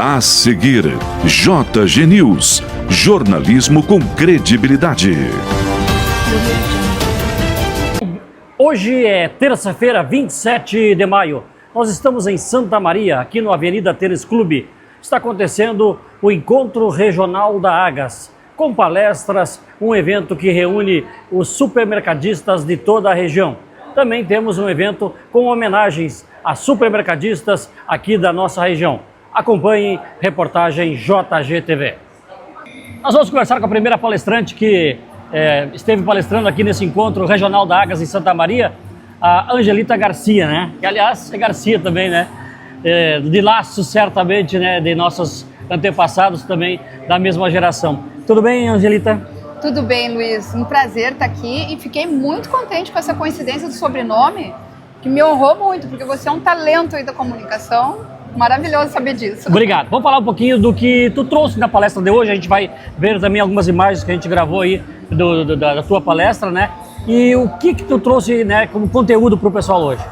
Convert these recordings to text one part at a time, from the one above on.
A seguir, JG News, jornalismo com credibilidade. Hoje é terça-feira, 27 de maio. Nós estamos em Santa Maria, aqui no Avenida Tênis Clube. Está acontecendo o Encontro Regional da Agas, com palestras, um evento que reúne os supermercadistas de toda a região. Também temos um evento com homenagens a supermercadistas aqui da nossa região. Acompanhe reportagem JGTV. Nós vamos conversar com a primeira palestrante que esteve palestrando aqui nesse Encontro Regional da Agas em Santa Maria, a Angelita Garcia, né? Que aliás é Garcia também, né? De laços certamente, né? De nossos antepassados também da mesma geração. Tudo bem, Angelita? Tudo bem, Luiz. Um prazer estar aqui e fiquei muito contente com essa coincidência do sobrenome, que me honrou muito, porque você é um talento aí da comunicação. Maravilhoso saber disso. Obrigado. Vamos falar um pouquinho do que tu trouxe na palestra de hoje. A gente vai ver também algumas imagens que a gente gravou aí da tua palestra, né? E o que tu trouxe, né, como conteúdo para o pessoal hoje?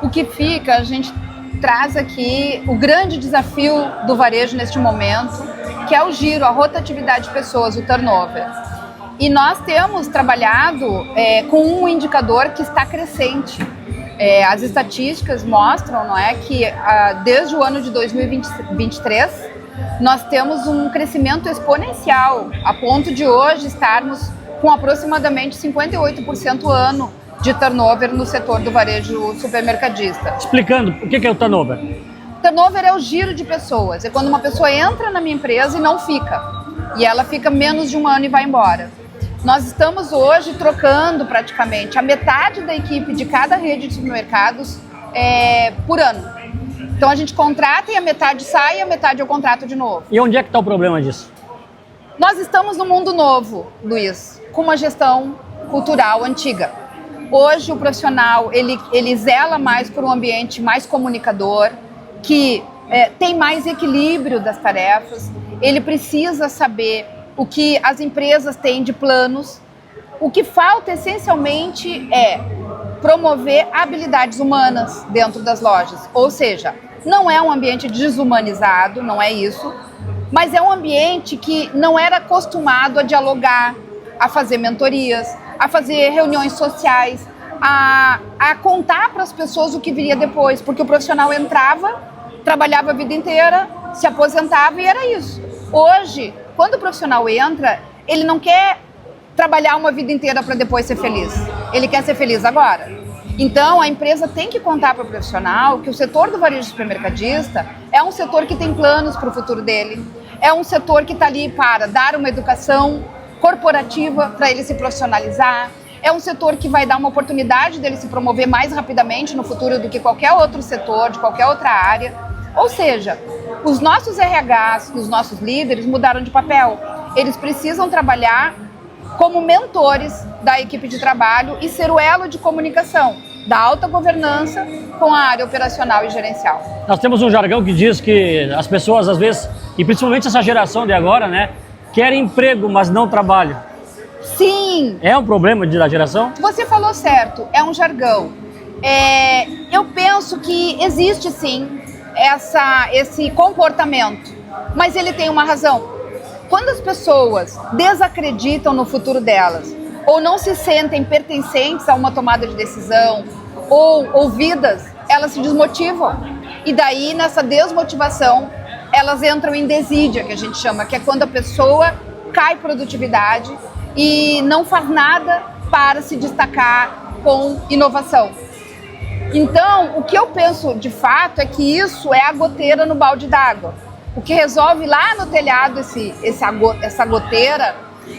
O que fica, a gente traz aqui o grande desafio do varejo neste momento, que é o giro, a rotatividade de pessoas, o turnover. E nós temos trabalhado com um indicador que está crescente. As estatísticas mostram, não é, que desde o ano de 2023 nós temos um crescimento exponencial, a ponto de hoje estarmos com aproximadamente 58% ano de turnover no setor do varejo supermercadista. Explicando, o que é o turnover? Turnover é o giro de pessoas, é quando uma pessoa entra na minha empresa e não fica, e ela fica menos de um ano e vai embora. Nós estamos hoje trocando praticamente a metade da equipe de cada rede de supermercados por ano. Então a gente contrata e a metade sai e a metade eu contrato de novo. E onde é que está o problema disso? Nós estamos num mundo novo, Luiz, com uma gestão cultural antiga. Hoje o profissional ele zela mais por um ambiente mais comunicador, que tem mais equilíbrio das tarefas, ele precisa saber o que as empresas têm de planos. O que falta essencialmente é promover habilidades humanas dentro das lojas. Ou seja, não é um ambiente desumanizado, não é isso, mas é um ambiente que não era acostumado a dialogar, a fazer mentorias, a fazer reuniões sociais, a contar para as pessoas o que viria depois, porque o profissional entrava, trabalhava a vida inteira, se aposentava e era isso. Hoje, quando o profissional entra, ele não quer trabalhar uma vida inteira para depois ser feliz. Ele quer ser feliz agora. Então, a empresa tem que contar para o profissional que o setor do varejo supermercadista é um setor que tem planos para o futuro dele. É um setor que está ali para dar uma educação corporativa para ele se profissionalizar. É um setor que vai dar uma oportunidade dele se promover mais rapidamente no futuro do que qualquer outro setor, de qualquer outra área. Ou seja, os nossos RHs, os nossos líderes mudaram de papel. Eles precisam trabalhar como mentores da equipe de trabalho e ser o elo de comunicação da alta governança com a área operacional e gerencial. Nós temos um jargão que diz que as pessoas, às vezes, e principalmente essa geração de agora, né, querem emprego, mas não trabalho. Sim! É um problema da geração? Você falou certo, é um jargão. Eu penso que existe sim esse comportamento, mas ele tem uma razão. Quando as pessoas desacreditam no futuro delas, ou não se sentem pertencentes a uma tomada de decisão, ou ouvidas, elas se desmotivam. E daí, nessa desmotivação, elas entram em desídia, que a gente chama, que é quando a pessoa cai produtividade e não faz nada para se destacar com inovação. Então, o que eu penso de fato é que isso é a goteira no balde d'água. O que resolve lá no telhado essa goteira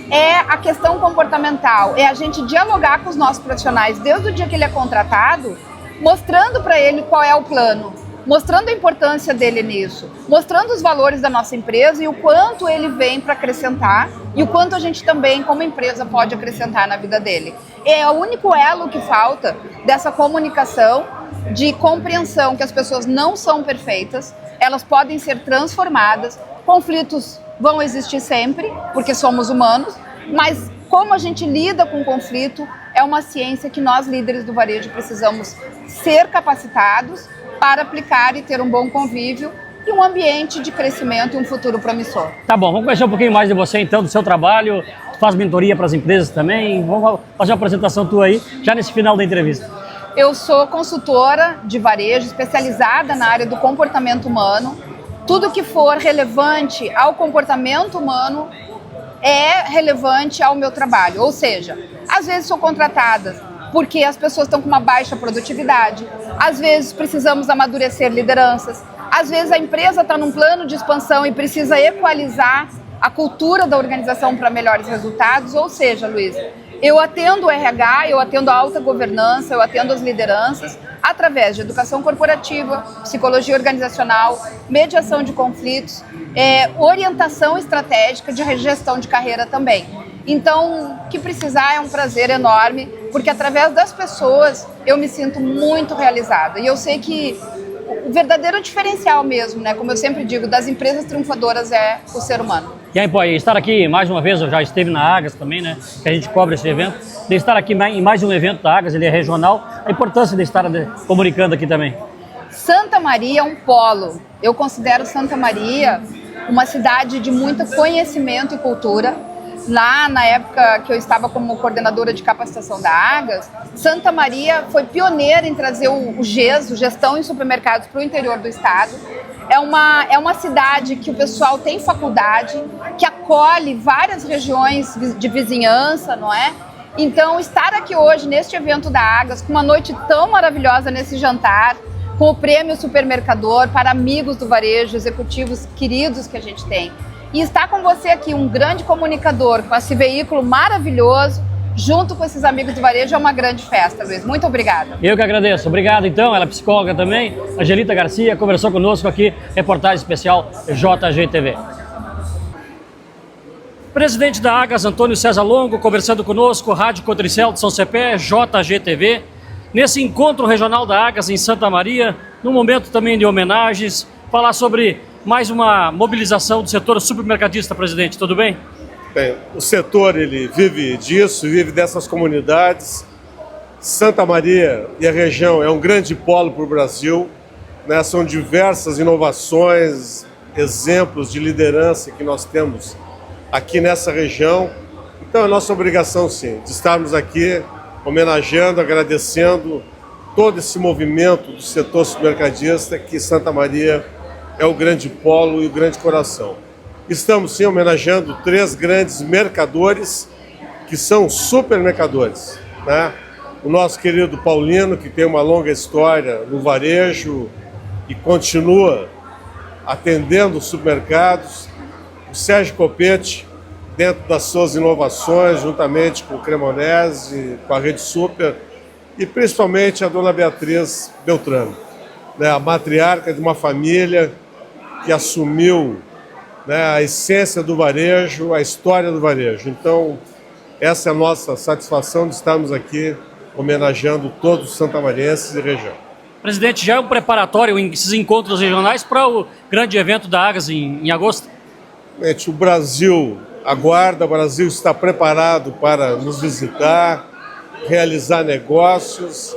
é a questão comportamental, é a gente dialogar com os nossos profissionais desde o dia que ele é contratado, mostrando para ele qual é o plano, mostrando a importância dele nisso, mostrando os valores da nossa empresa e o quanto ele vem para acrescentar e o quanto a gente também, como empresa, pode acrescentar na vida dele. É o único elo que falta dessa comunicação, de compreensão que as pessoas não são perfeitas, elas podem ser transformadas, conflitos vão existir sempre, porque somos humanos, mas como a gente lida com o conflito é uma ciência que nós, líderes do varejo, precisamos ser capacitados para aplicar e ter um bom convívio e um ambiente de crescimento e um futuro promissor. Tá bom, vamos conhecer um pouquinho mais de você então, do seu trabalho. Tu faz mentoria para as empresas também. Vamos fazer uma apresentação tua aí, já nesse final da entrevista. Eu sou consultora de varejo especializada na área do comportamento humano. Tudo que for relevante ao comportamento humano é relevante ao meu trabalho. Ou seja, às vezes sou contratada porque as pessoas estão com uma baixa produtividade, às vezes precisamos amadurecer lideranças, às vezes a empresa está num plano de expansão e precisa equalizar a cultura da organização para melhores resultados. Ou seja, Luiz, eu atendo o RH, eu atendo a alta governança, eu atendo as lideranças através de educação corporativa, psicologia organizacional, mediação de conflitos, orientação estratégica de gestão de carreira também. Então, o que precisar é um prazer enorme, porque através das pessoas eu me sinto muito realizada. E eu sei que o verdadeiro diferencial mesmo, né, como eu sempre digo, das empresas triunfadoras é o ser humano. E aí, pô, estar aqui mais uma vez, eu já esteve na Agas também, né, que a gente cobre esse evento, de estar aqui em mais um evento da Agas, ele é regional, a importância de estar comunicando aqui também. Santa Maria é um polo. Eu considero Santa Maria uma cidade de muito conhecimento e cultura. Lá, na época que eu estava como coordenadora de capacitação da Agas, Santa Maria foi pioneira em trazer o GES, o Gestão em Supermercados, para o interior do estado. É uma cidade que o pessoal tem faculdade, que acolhe várias regiões de vizinhança, não é? Então, estar aqui hoje, neste evento da Agas, com uma noite tão maravilhosa nesse jantar, com o prêmio Supermercador para amigos do varejo, executivos queridos que a gente tem. E estar com você aqui, um grande comunicador, com esse veículo maravilhoso, junto com esses amigos do varejo, é uma grande festa, Luiz. Muito obrigada. Eu que agradeço. Obrigado, então. Ela é psicóloga também, Angelita Garcia, conversou conosco aqui, reportagem especial JGTV. Presidente da Agas, Antônio César Longo, conversando conosco, Rádio Cotricel de São Cepé, JGTV, nesse encontro regional da Agas em Santa Maria, num momento também de homenagens, falar sobre mais uma mobilização do setor supermercadista, presidente, tudo bem? Bem, o setor ele vive disso, vive dessas comunidades. Santa Maria e a região é um grande polo para o Brasil, né? São diversas inovações, exemplos de liderança que nós temos aqui nessa região. Então é nossa obrigação, sim, de estarmos aqui homenageando, agradecendo todo esse movimento do setor supermercadista, que Santa Maria é o grande polo e o grande coração. Estamos, sim, homenageando 3 grandes mercadores que são supermercadores, né? O nosso querido Paulino, que tem uma longa história no varejo e continua atendendo os supermercados. O Sérgio Copete, dentro das suas inovações, juntamente com o Cremonese, com a Rede Super, e principalmente a dona Beatriz Beltrano, né? A matriarca de uma família que assumiu, né, a essência do varejo, a história do varejo. Então, essa é a nossa satisfação de estarmos aqui homenageando todos os santamarienses e região. Presidente, já é um preparatório esses encontros regionais para o grande evento da Agas em agosto? O Brasil aguarda, o Brasil está preparado para nos visitar, realizar negócios,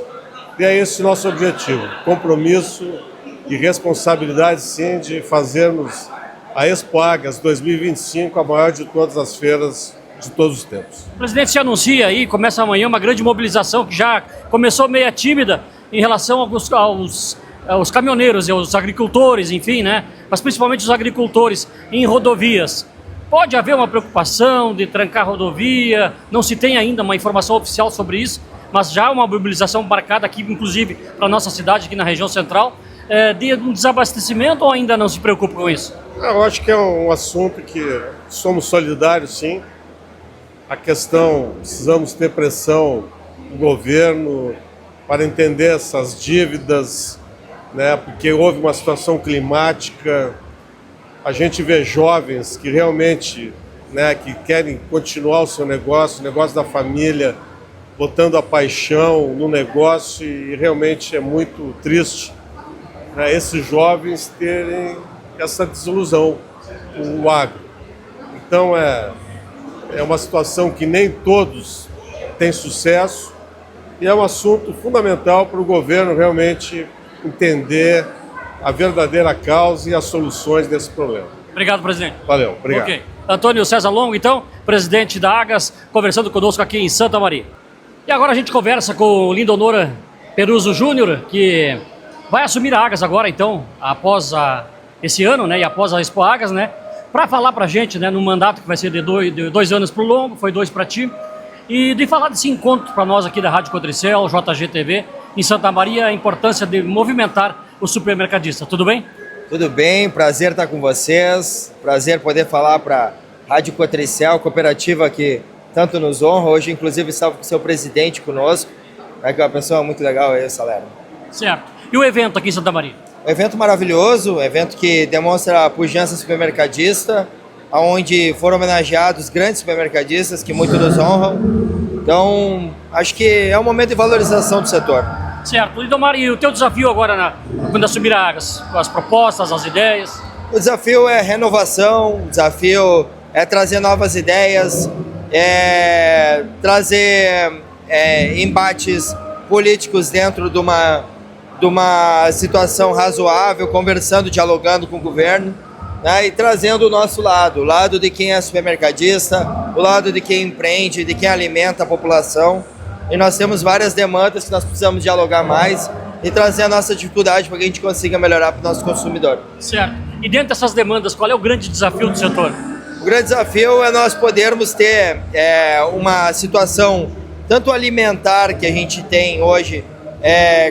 e é esse o nosso objetivo, compromisso e responsabilidade, sim, de fazermos a Expo Agas 2025 a maior de todas as feiras de todos os tempos. O presidente se anuncia aí, começa amanhã uma grande mobilização que já começou meio tímida em relação aos caminhoneiros e aos agricultores, enfim, né? Mas principalmente os agricultores em rodovias. Pode haver uma preocupação de trancar a rodovia, não se tem ainda uma informação oficial sobre isso, mas já uma mobilização marcada aqui, inclusive, para a nossa cidade, aqui na região central, de um desabastecimento, ou ainda não se preocupa com isso? Eu acho que é um assunto que somos solidários, sim. A questão, precisamos ter pressão do governo para entender essas dívidas, né? Porque houve uma situação climática. A gente vê jovens que realmente, né, que querem continuar o seu negócio, o negócio da família, botando a paixão no negócio, e realmente é muito triste, né, esses jovens terem essa desilusão com o agro. Então é uma situação que nem todos têm sucesso, e é um assunto fundamental para o governo realmente entender a verdadeira causa e as soluções desse problema. Obrigado, presidente. Valeu, obrigado. Ok. Antônio César Longo, então, presidente da Agas, conversando conosco aqui em Santa Maria. E agora a gente conversa com o Lindonor Peruso Júnior, que vai assumir a Agas agora, então, após esse ano, né, e após a Expo Agas, né, para falar para a gente, né, no mandato que vai ser de 2 anos para o Longo, foi 2 para ti, e de falar desse encontro para nós aqui da Rádio Cotricel, JGTV, em Santa Maria, a importância de movimentar o supermercadista. Tudo bem? Tudo bem, prazer estar com vocês, prazer poder falar para a Rádio Cotricel, cooperativa que tanto nos honra. Hoje, inclusive, estava com o seu presidente conosco, né, que é uma pessoa muito legal aí, Salerno. Certo. E o evento aqui em Santa Maria? Um evento maravilhoso, um evento que demonstra a pujança supermercadista, onde foram homenageados grandes supermercadistas que muito nos honram. Então, acho que é um momento de valorização do setor. Certo. Lindomar, e o teu desafio agora quando assumir a Agas? As propostas, as ideias? O desafio é renovação, o desafio é trazer novas ideias, trazer embates políticos dentro de uma situação razoável, conversando, dialogando com o governo, né, e trazendo o nosso lado, o lado de quem é supermercadista, o lado de quem empreende, de quem alimenta a população. E nós temos várias demandas que nós precisamos dialogar mais e trazer a nossa dificuldade para que a gente consiga melhorar para o nosso consumidor. Certo. E dentro dessas demandas, qual é o grande desafio do setor? O grande desafio é nós podermos ter uma situação tanto alimentar que a gente tem hoje,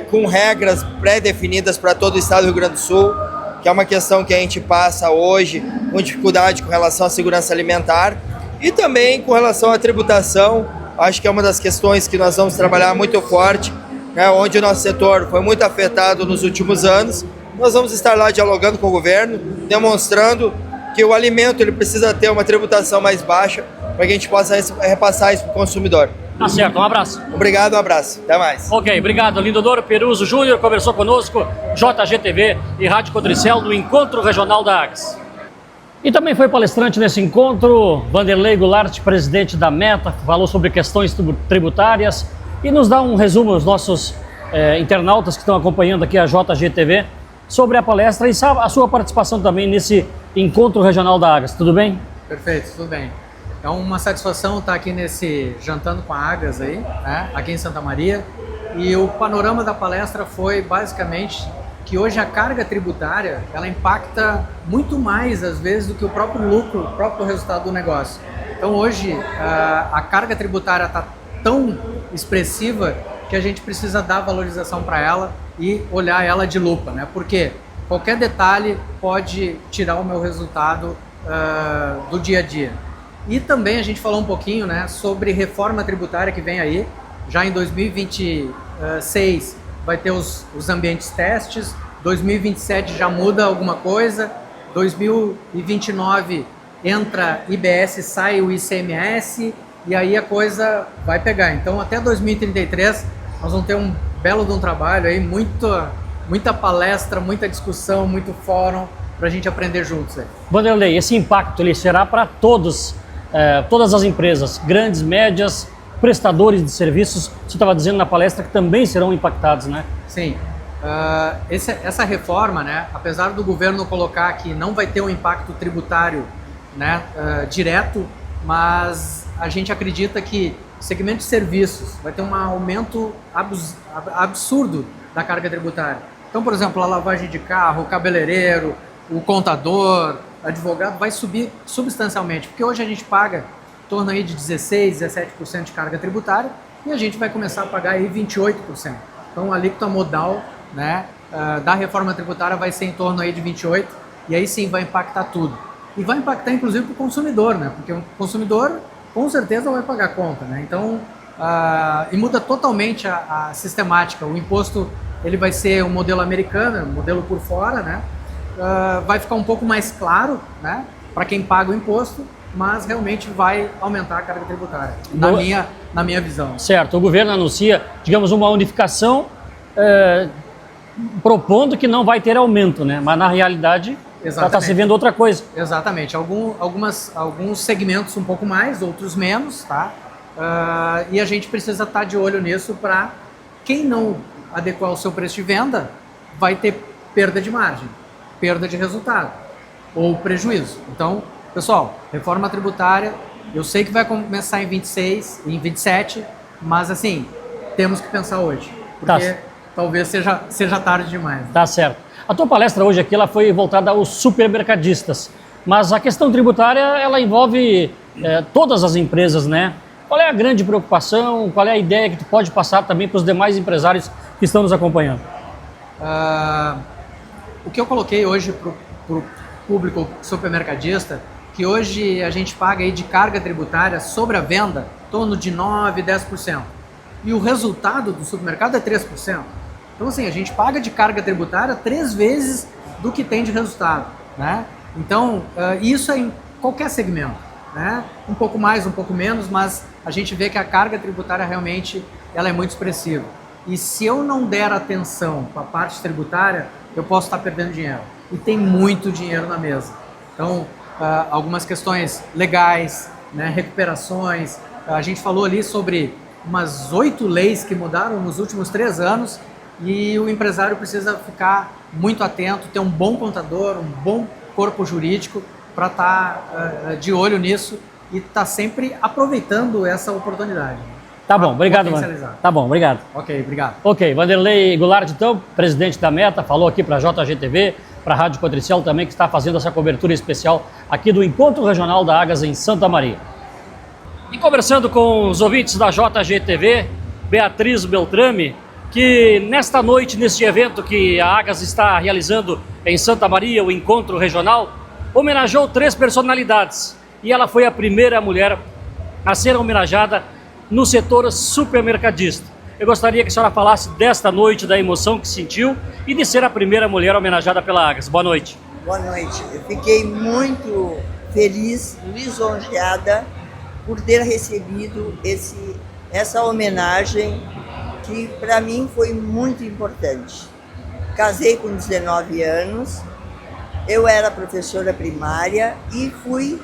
com regras pré-definidas para todo o estado do Rio Grande do Sul, que é uma questão que a gente passa hoje com dificuldade com relação à segurança alimentar, e também com relação à tributação. Acho que é uma das questões que nós vamos trabalhar muito forte, né, onde o nosso setor foi muito afetado nos últimos anos. Nós vamos estar lá dialogando com o governo, demonstrando que o alimento ele precisa ter uma tributação mais baixa para que a gente possa repassar isso para o consumidor. Tá certo, um abraço. Obrigado, um abraço. Até mais. Ok, obrigado. Lindonor Peruso Júnior conversou conosco, JGTV e Rádio Cotricel, no Encontro Regional da Agas. E também foi palestrante nesse encontro, Vanderlei Goulart, presidente da Meta, falou sobre questões tributárias e nos dá um resumo aos nossos internautas que estão acompanhando aqui a JGTV sobre a palestra e a sua participação também nesse Encontro Regional da Agas. Tudo bem? Perfeito, tudo bem. É uma satisfação estar aqui nesse Jantando com a Agas aí, né, aqui em Santa Maria. E o panorama da palestra foi basicamente que hoje a carga tributária, ela impacta muito mais às vezes do que o próprio lucro, o próprio resultado do negócio. Então hoje a carga tributária está tão expressiva que a gente precisa dar valorização para ela e olhar ela de lupa, né? Porque qualquer detalhe pode tirar o meu resultado do dia a dia. E também a gente falou um pouquinho, né, sobre reforma tributária que vem aí. Já em 2026 vai ter os ambientes testes, 2027 já muda alguma coisa, 2029 entra IBS, sai o ICMS e aí a coisa vai pegar. Então até 2033 nós vamos ter um belo de um trabalho aí, muita palestra, muita discussão, muito fórum para a gente aprender juntos aí. Vanderlei, esse impacto ele será para todas as empresas, grandes, médias, prestadores de serviços. Você estava dizendo na palestra que também serão impactados, né? Sim. Essa reforma, né, apesar do governo colocar que não vai ter um impacto tributário, né, direto, mas a gente acredita que o segmento de serviços vai ter um aumento absurdo da carga tributária. Então, por exemplo, a lavagem de carro, o cabeleireiro, o contador, advogado vai subir substancialmente, porque hoje a gente paga em torno aí de 16%, 17% de carga tributária e a gente vai começar a pagar aí 28%. Então a alíquota modal, né, da reforma tributária vai ser em torno aí de 28% e aí sim vai impactar tudo. E vai impactar inclusive para o consumidor, né, porque o consumidor com certeza vai pagar a conta, né, então e muda totalmente a sistemática. O imposto ele vai ser um modelo americano, um modelo por fora, né, vai ficar um pouco mais claro, né, para quem paga o imposto, mas realmente vai aumentar a carga tributária, na minha visão. Certo, o governo anuncia, digamos, uma unificação propondo que não vai ter aumento, né? Mas na realidade está se vendo outra coisa. Exatamente, alguns segmentos um pouco mais, outros menos, tá? E a gente precisa estar de olho nisso para quem não adequar o seu preço de venda vai ter perda de margem, perda de resultado ou prejuízo. Então, pessoal, reforma tributária, eu sei que vai começar em 26, em 27, mas assim, temos que pensar hoje, porque talvez seja tarde demais. Tá certo. A tua palestra hoje aqui ela foi voltada aos supermercadistas, mas a questão tributária ela envolve todas as empresas, né? Qual é a grande preocupação? Qual é a ideia que tu pode passar também para os demais empresários que estão nos acompanhando? O que eu coloquei hoje para o público supermercadista, que hoje a gente paga aí de carga tributária sobre a venda em torno de 9%, 10%. E o resultado do supermercado é 3%. Então assim, a gente paga de carga tributária 3 vezes do que tem de resultado, né? Então, isso é em qualquer segmento, né? Um pouco mais, um pouco menos, mas a gente vê que a carga tributária realmente ela é muito expressiva. E se eu não der atenção para a parte tributária, eu posso estar perdendo dinheiro. E tem muito dinheiro na mesa. Então, algumas questões legais, né? Recuperações. A gente falou ali sobre umas 8 leis que mudaram nos últimos 3 anos e o empresário precisa ficar muito atento, ter um bom contador, um bom corpo jurídico para estar de olho nisso e estar sempre aproveitando essa oportunidade. Tá bom, obrigado, mano. Tá bom, obrigado. Ok, obrigado. Ok, Vanderlei Goulart, então, presidente da Meta, falou aqui para a JGTV, para a Rádio Cotricel também, que está fazendo essa cobertura especial aqui do Encontro Regional da Agas em Santa Maria. E conversando com os ouvintes da JGTV, Beatriz Beltrame, que nesta noite, neste evento que a Agas está realizando em Santa Maria, o Encontro Regional, homenageou 3 personalidades. E ela foi a primeira mulher a ser homenageada no setor supermercadista. Eu gostaria que a senhora falasse desta noite, da emoção que sentiu e de ser a primeira mulher homenageada pela Agas. Boa noite. Boa noite. Eu fiquei muito feliz, lisonjeada por ter recebido essa homenagem que para mim foi muito importante. Casei com 19 anos, eu era professora primária e fui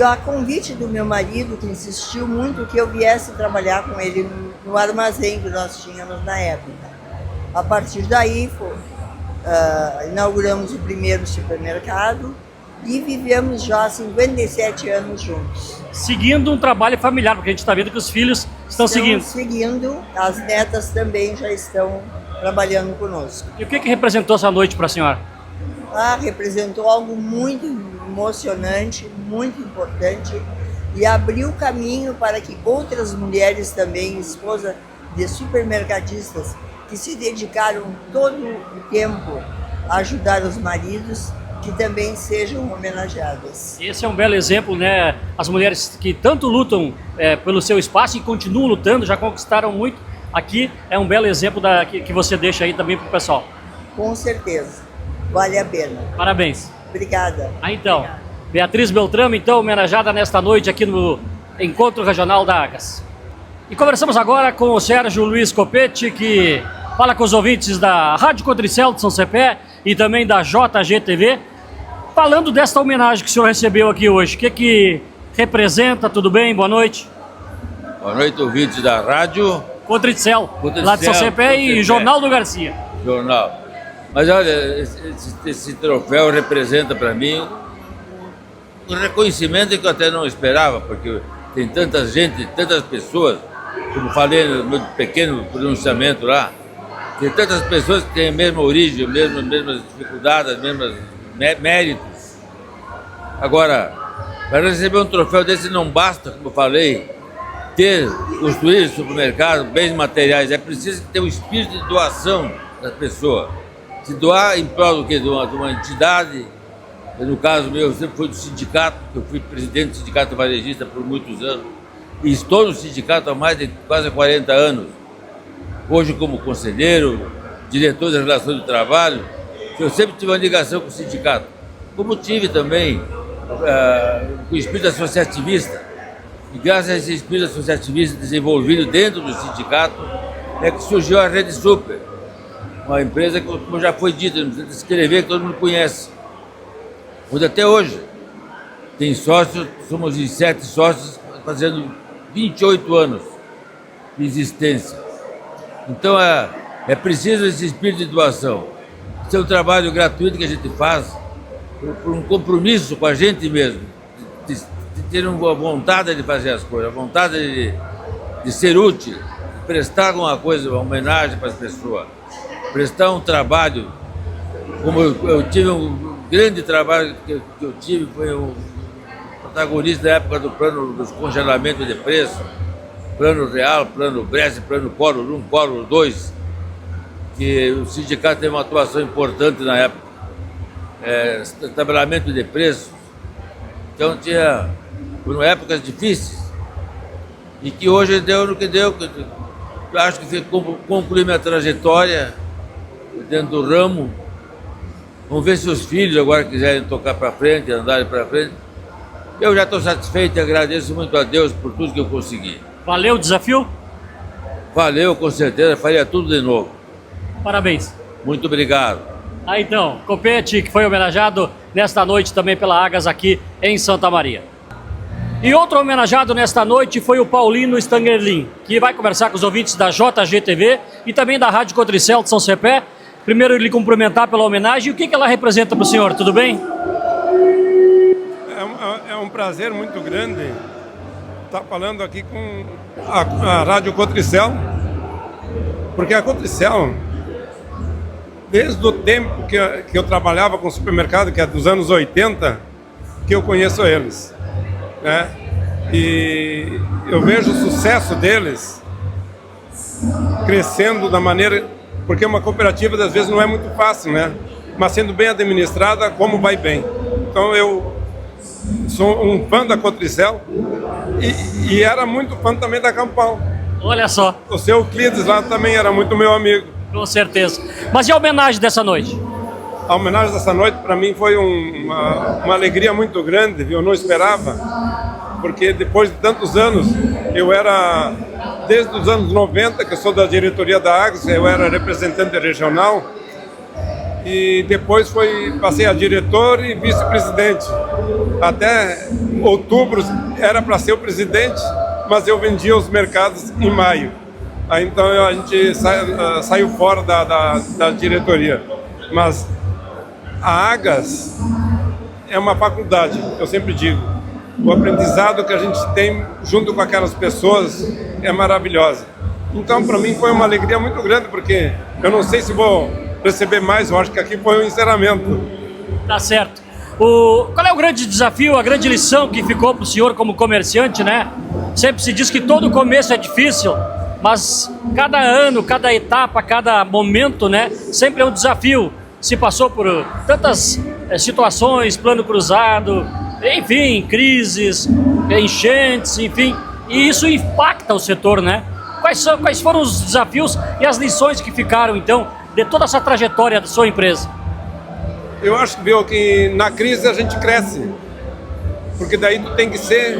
a convite do meu marido, que insistiu muito que eu viesse trabalhar com ele no armazém que nós tínhamos na época. A partir daí, inauguramos o primeiro supermercado e vivemos já 57 anos juntos. Seguindo um trabalho familiar, porque a gente está vendo que os filhos estão seguindo. As netas também já estão trabalhando conosco. E o que representou essa noite para a senhora? Representou algo muito emocionante, muito importante e abriu caminho para que outras mulheres também, esposas de supermercadistas, que se dedicaram todo o tempo a ajudar os maridos, que também sejam homenageadas. Esse é um belo exemplo, né? As mulheres que tanto lutam pelo seu espaço e continuam lutando, já conquistaram muito. Aqui é um belo exemplo que você deixa aí também para o pessoal. Com certeza, vale a pena. Parabéns. Obrigada. Então, Beatriz Beltrame, então, homenageada nesta noite aqui no Encontro Regional da Agas. E conversamos agora com o Sérgio Luiz Copete, que fala com os ouvintes da Rádio Cotricel de São Cepé e também da JGTV, falando desta homenagem que o senhor recebeu aqui hoje. O que representa? Tudo bem? Boa noite. Boa noite, ouvintes da Rádio Cotricel, lá de São Cepé e Jornal do Garcia. Jornal. Mas olha, esse troféu representa para mim um reconhecimento que eu até não esperava, porque tem tanta gente, tantas pessoas, como falei no meu pequeno pronunciamento lá, tem tantas pessoas que têm a mesma origem, mesmas dificuldades, mesmos méritos. Agora, para receber um troféu desse não basta, como eu falei, construir supermercado, bens materiais, é preciso ter um espírito de doação da pessoa. Se doar em prol do quê? De uma entidade. No caso meu, eu sempre fui do sindicato, eu fui presidente do sindicato varejista por muitos anos, e estou no sindicato há mais de quase 40 anos. Hoje, como conselheiro, diretor das relações do trabalho, eu sempre tive uma ligação com o sindicato. Como tive também com o espírito associativista. E graças a esse espírito associativista desenvolvido dentro do sindicato, é que surgiu a Rede Super. Uma empresa que, como já foi dito, não precisa descrever, que todo mundo conhece. Onde até hoje tem sócios, somos em 7 sócios, fazendo 28 anos de existência. Então é preciso esse espírito de doação. Esse é um trabalho gratuito que a gente faz por um compromisso com a gente mesmo, de ter uma vontade de fazer as coisas, a vontade de ser útil, de prestar alguma coisa, uma homenagem para as pessoas, prestar um trabalho, como eu tive um grande trabalho que eu tive, foi o protagonista da época do plano dos congelamentos de preço, plano real, plano Brest, plano Collor 1, Collor 2, que o sindicato teve uma atuação importante na época, estabelamento de preços. Então foram épocas difíceis e que hoje deu no que deu. Eu acho que concluí minha trajetória dentro do ramo. Vamos ver se os filhos agora quiserem tocar para frente, andarem para frente. Eu já estou satisfeito e agradeço muito a Deus por tudo que eu consegui. Valeu o desafio? Valeu, com certeza, faria tudo de novo. Parabéns. Muito obrigado. Então, Copete, que foi homenageado nesta noite também pela Agas aqui em Santa Maria. E outro homenageado nesta noite foi o Paulino Stangerlin, que vai conversar com os ouvintes da JGTV e também da Rádio Cotricel de São Cepé. Primeiro, lhe cumprimentar pela homenagem. O que ela representa para o senhor? Tudo bem? É um prazer muito grande estar falando aqui com a Rádio Cotricel, porque a Cotricel, desde o tempo que eu trabalhava com supermercado, que é dos anos 80, que eu conheço eles, né? E eu vejo o sucesso deles crescendo da maneira... Porque uma cooperativa, às vezes, não é muito fácil, né? Mas sendo bem administrada, como vai bem. Então, eu sou um fã da Cotricel e era muito fã também da Campal. Olha só. O seu Euclides lá também era muito meu amigo. Com certeza. Mas e a homenagem dessa noite? A homenagem dessa noite, para mim, foi uma alegria muito grande, viu? Eu não esperava, porque depois de tantos anos, eu era, desde os anos 90, que eu sou da diretoria da Agas, eu era representante regional, e depois passei a diretor e vice-presidente. Até outubro era para ser o presidente, mas eu vendia os mercados em maio. Aí, então a gente saiu fora da diretoria. Mas a Agas é uma faculdade, eu sempre digo. O aprendizado que a gente tem junto com aquelas pessoas é maravilhosa. Então, para mim, foi uma alegria muito grande, porque eu não sei se vou receber mais, eu acho que aqui foi um encerramento. Tá certo. Qual é o grande desafio, a grande lição que ficou para o senhor como comerciante, né? Sempre se diz que todo começo é difícil, mas cada ano, cada etapa, cada momento, né? Sempre é um desafio. Se passou por tantas situações, plano cruzado, enfim, crises, enchentes, enfim, e isso impacta o setor, né? Quais foram os desafios e as lições que ficaram, então, de toda essa trajetória da sua empresa? Eu acho que na crise a gente cresce, porque daí tu tem que ser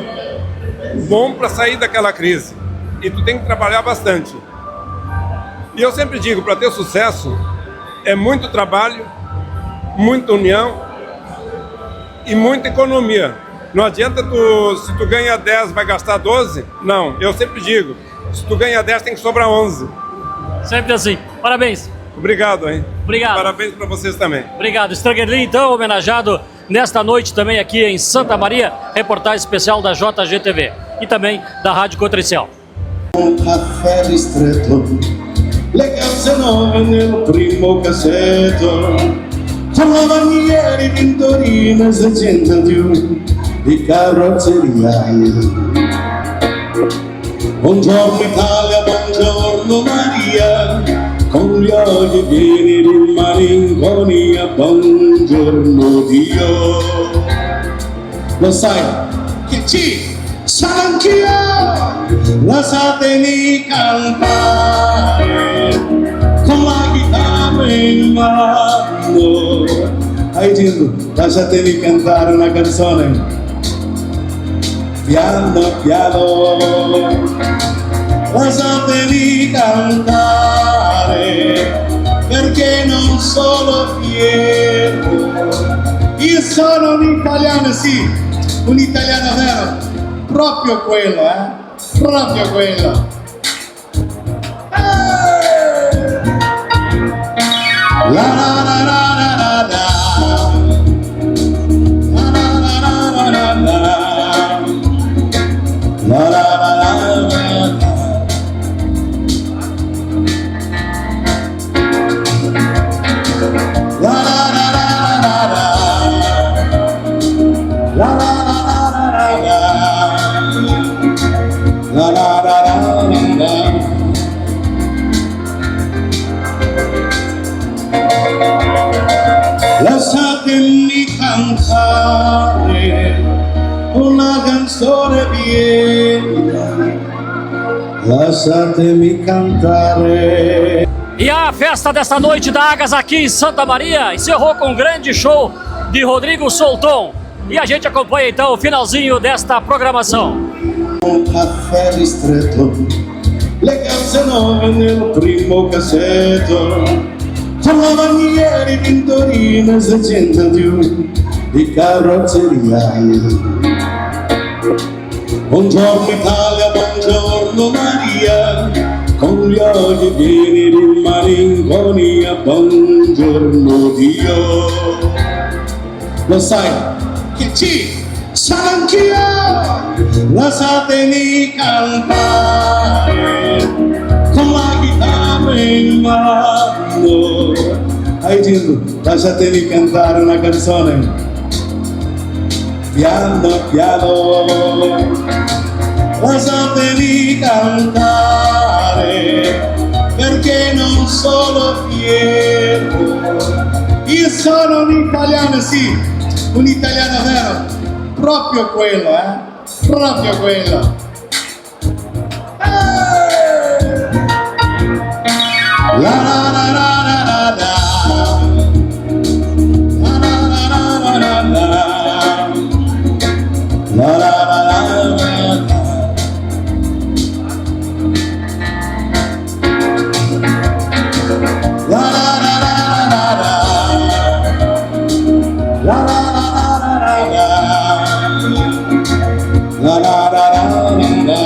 bom para sair daquela crise, e tu tem que trabalhar bastante. E eu sempre digo, para ter sucesso, é muito trabalho, muita união e muita economia. Não adianta se tu ganha 10, vai gastar 12? Não, eu sempre digo, se tu ganha 10, tem que sobrar 11. Sempre assim. Parabéns. Obrigado, hein? Obrigado. Parabéns para vocês também. Obrigado. Stangerlin, então, homenageado nesta noite também aqui em Santa Maria, reportagem especial da JGTV e também da Rádio Cotricel. Um café ristretto, le calze nuove nel primo cassetto, con lavagnieri, pintorine, 601 di carrozzeria. Buongiorno Italia, buongiorno Maria, con gli occhi pieni di malinconia, buongiorno Dio. Lo sai che ci sono anch'io, lasciatemi cantare con la chitarra in mano. Hai Gesù, lasciatemi cantare una canzone piano piano, lasciatemi cantare perché non sono fiero. Io sono un italiano, sì, un italiano vero, proprio quello, proprio quello. La la la la. lasciatemi cantare una canzone piena, lasciatemi cantare. E a festa desta noite da Águas aqui em Santa Maria encerrou com um grande show de Rodrigo Solton. E a gente acompanha então o finalzinho desta programação. Un caffè ristretto, le calze nuove nel primo cassetto, con lavanieri, pintorine, 600 più di carrozzeria. Buongiorno Italia, buongiorno Maria, con gli occhi pieni di malinconia, buongiorno Dio. Lo sai che ci sono anch'io, lasciatemi cantare con la chitarra in mano. Hai detto, lasciatemi cantare una canzone piano piano, lasciatemi cantare perché non sono fiero. Io sono un italiano, sì, un italiano vero, proprio quello, proprio quello. La la la la la la la la la la la la. La la la la la. La la la la la la. La la la la la la. La la la la la.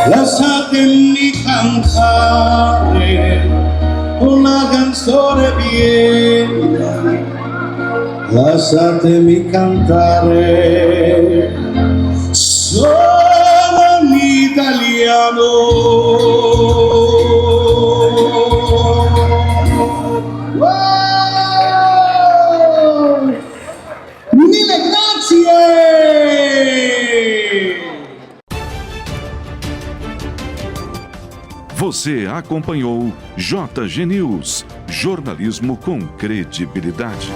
Lasciatemi cantare una canzone piena, lasciatemi cantare, sono un italiano. Wow! Mille grazie! Você acompanhou JG News, jornalismo com credibilidade.